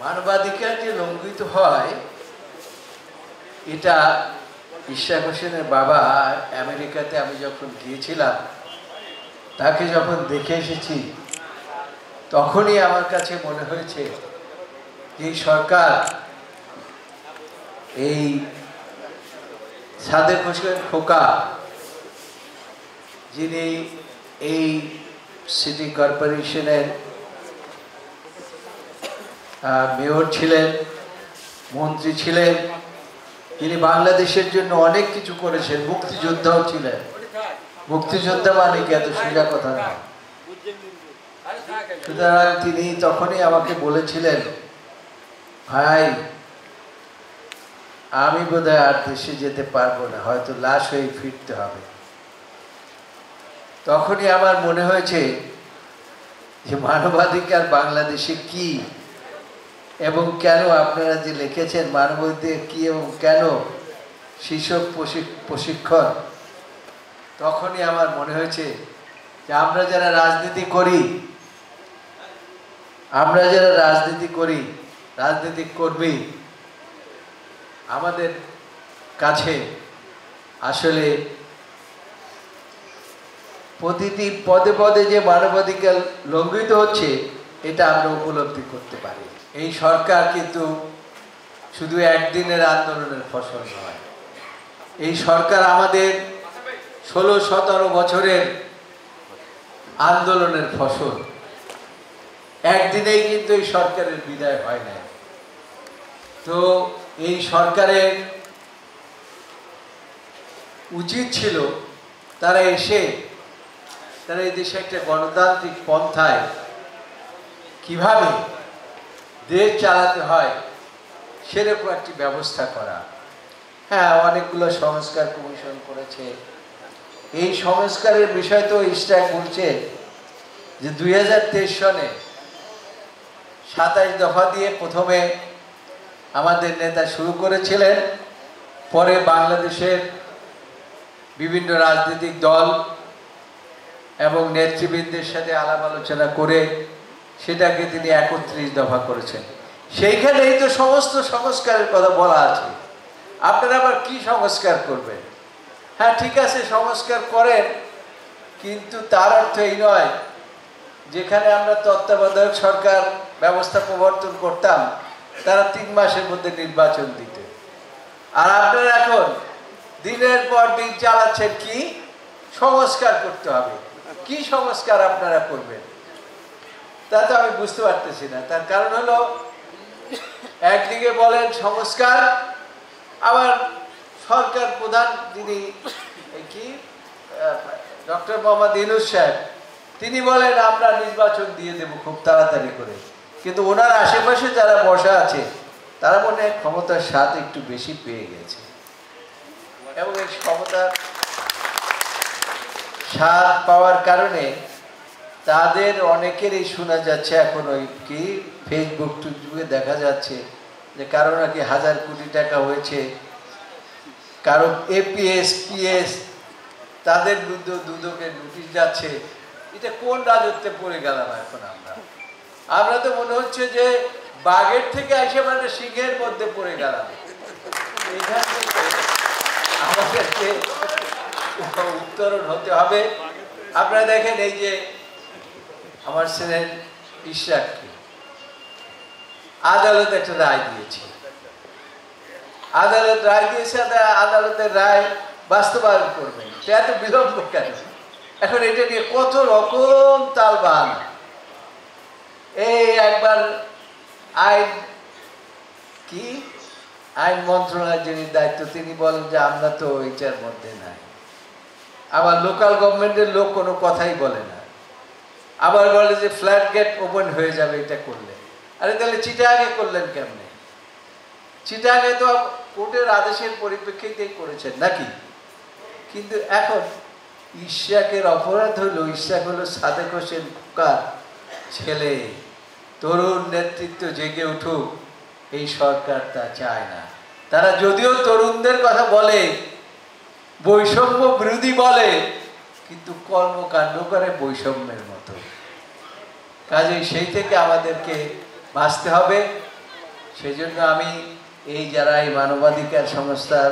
মানবাধিকার যে লঙ্ঘিত হয় এটা ইশরাক হোসেনের বাবা আমেরিকাতে আমি যখন গিয়েছিলাম তাকে যখন দেখে এসেছি তখনই আমার কাছে মনে হয়েছে এই সরকার এই সাদেক হোসেন খোকা যিনি এই সিটি কর্পোরেশনের মেয়র ছিলেন, মন্ত্রী ছিলেন, তিনি বাংলাদেশের জন্য অনেক কিছু করেছেন, মুক্তিযোদ্ধাও ছিলেন। মুক্তিযোদ্ধা মানে কি এত সোজা কথা না। সুতরাং তিনি তখনই আমাকে বলেছিলেন, ভাই আমি বোধহয় আর দেশে যেতে পারবো না, হয়তো লাশ হয়ে ফিরতে হবে। তখনই আমার মনে হয়েছে যে মানবাধিকার বাংলাদেশে কি এবং কেন, আপনারা যে লিখেছেন মানবাধিকার কি এবং কেন শীর্ষক প্রশিক্ষণ, তখনই আমার মনে হয়েছে যে আমরা যারা রাজনীতি করি রাজনীতিক কর্মী, আমাদের কাছে আসলে প্রতিটি পদে পদে যে মানবাধিকার লঙ্ঘিত হচ্ছে এটা আমরা উপলব্ধি করতে পারি। এই সরকার কিন্তু শুধু একদিনের আন্দোলনের ফসল নয়, এই সরকার আমাদের 16-17 বছরের আন্দোলনের ফসল। একদিনেই কিন্তু এই সরকারের বিদায় হয় না। তো এই সরকারের উচিত ছিল তারা এই দেশে একটা গণতান্ত্রিক পন্থায় কিভাবে দেশ চালাতে হয় সেরকম একটি ব্যবস্থা করা। হ্যাঁ, অনেকগুলো সংস্কার কমিশন করেছে। এই সংস্কারের বিষয় তো ইশরাক বলছে যে 2023 সনে 27 দফা দিয়ে প্রথমে আমাদের নেতা শুরু করেছিলেন, পরে বাংলাদেশের বিভিন্ন রাজনৈতিক দল এবং নেতৃবৃন্দের সাথে আলাপ আলোচনা করে সেটাকে তিনি 31 দফা করেছেন। সেইখানেই তো সমস্ত সংস্কারের কথা বলা আছে। আপনারা আবার কি সংস্কার করবেন? হ্যাঁ ঠিক আছে, সংস্কার করেন, কিন্তু তার অর্থ এই নয় যেখানে আমরা তত্ত্বাবধায়ক সরকার ব্যবস্থা প্রবর্তন করতাম তারা 3 মাসের মধ্যে নির্বাচন দিত, আর আপনারা এখন দিনের পর দিন চালাচ্ছেন কি সংস্কার করতে হবে। কি সংস্কার আপনারা করবেন তা তো আমি বুঝতে পারতেছি না। তার কারণ হলো একদিকে বলেন সংস্কার, আবার সরকার প্রধান যিনি কি ডক্টর মোহাম্মদ ইউনূস সাহেব, তিনি বলেন আমরা নির্বাচন দিয়ে দেব খুব তাড়াতাড়ি করে, কিন্তু ওনার আশেপাশে যারা বসা আছে তারা মনে হয় ক্ষমতার স্বাদ একটু বেশি পেয়ে গেছে, এবং এই ক্ষমতার স্বাদ পাওয়ার কারণে তাদের অনেকেরই শোনা যাচ্ছে এখন ওই কি ফেসবুক যুগে দেখা যাচ্ছে যে কারো নাকি 1000 কোটি টাকা হয়েছে, কারো এপিএস পিএস তাদের বিরুদ্ধে দুদকের নোটিশ যাচ্ছে। এটা কোন রাজত্বে পড়ে গেলাম এখন আমরা তো মনে হচ্ছে যে বাঘের থেকে এসে মানে সিংহের মধ্যে পড়ে গেলাম। এখান থেকে আমাদেরকে উত্তরণ হতে হবে। আপনারা দেখেন এই যে আমার ছেলের ইশরাককে আদালত একটা রায় দিয়েছে, আদালতের রায় বাস্তবায়ন করবেন, এত বিলম্ব কেন? এখন এটা নিয়ে কত রকম তালবান। এই একবার আইন মন্ত্রণালয়ের যিনি দায়িত্ব তিনি বলেন যে আমরা তো এইটার মধ্যে নাই, আবার লোকাল গভর্নমেন্টের লোক কোনো কথাই বলে না, আবার বলে যে ফ্ল্যাট গেট ওপেন হয়ে যাবে এটা করলে। আরে তাহলে চিটাগাঙে করলেন কেমনে? চিটাগাঙে তো কোর্টের আদেশের পরিপ্রেক্ষিতেই করেছেন নাকি? কিন্তু এখন ইশরাকের অপরাধ হলো, ইশরাক হলো সাদেক হোসেন খোকার ছেলে। তরুণ নেতৃত্ব জেগে উঠুক, এই সরকার তা চায় না। তারা যদিও তরুণদের কথা বলে, বৈষম্য বিরোধী বলে, কিন্তু কর্মকাণ্ড করে বৈষম্যের মতো। কাজেই সেই থেকে আমাদেরকে বাঁচতে হবে। সেই জন্য আমি এই যারা এই মানবাধিকার সংস্থার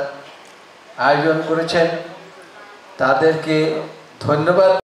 আয়োজন করেছেন তাদেরকে ধন্যবাদ